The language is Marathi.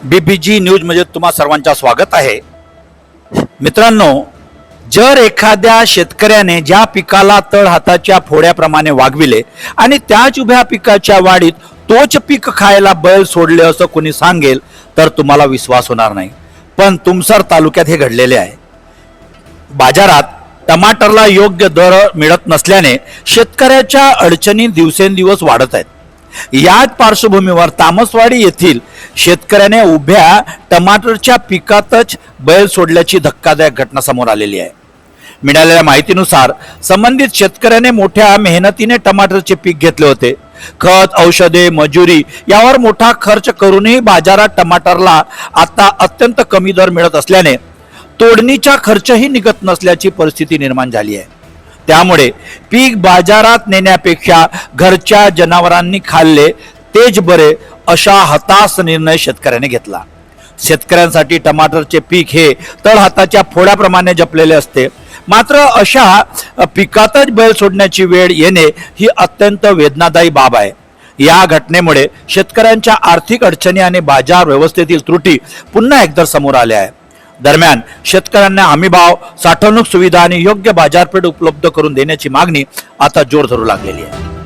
बीबीजी न्यूज मध्ये तुम्हा सर्वांचं स्वागत आहे। मित्रांनो, जर एखाद्या शेतकऱ्याने ज्या पिकाला तळहाताच्या फोड्याप्रमाणे वागविले आणि त्याच उभ्या पिकाच्या वाढीत तोच पीक खायला बैल सोडले असं कोणी सांगेल तर तुम्हाला विश्वास होणार नाही। पण तुमसर तालुक्यात हे घडलेले आहे। बाजारात टमाटरला योग्य दर मिळत नसल्याने शेतकऱ्याच्या अडचणी दिवसेंदिवस वाढत आहेत। याच पार्श्वभूमीवर तामसवाडी येथील शेतकऱ्याने उभ्या टमाटरच्या पिकातच बैल सोडल्याची धक्कादायक घटना समोर आलेली आहे। मिळालेल्या माहितीनुसार संबंधित शेतकऱ्याने मोठ्या मेहनतीने टमाटरचे पीक घेतले होते। खत, औषधे, मजुरी यावर मोठा खर्च करूनही बाजारात टमाटरला आता अत्यंत कमी दर मिळत असल्याने तोडणीचा खर्चही निघत नसल्याची परिस्थिती निर्माण झाली आहे। त्यामुळे पीक बाजारात नेण्यापेक्षा घरच्या जनावरांनी खाल्ले तेच बरे अशा हताश निर्णय शेतकऱ्याने घेतला। शेतकऱ्यांसाठी टमाटरचे पीक हे तळहाताच्या फोड्याप्रमाणे जपलेले असते, मात्र अशा पिकातच बैल सोडण्याची वेळ येणे ही अत्यंत वेदनादायी बाब आहे। या घटनेमुळे शेतकऱ्यांच्या आर्थिक अडचणी आणि बाजार व्यवस्थेतील त्रुटी पुन्हा एकदा समोर आल्या आहेत। दरम्यान शेतकऱ्यांना हमीभाव, साठवणूक सुविधा आणि योग्य बाजारपेठ उपलब्ध करून देण्याची मागणी आता जोर धरू लागलेली आहे।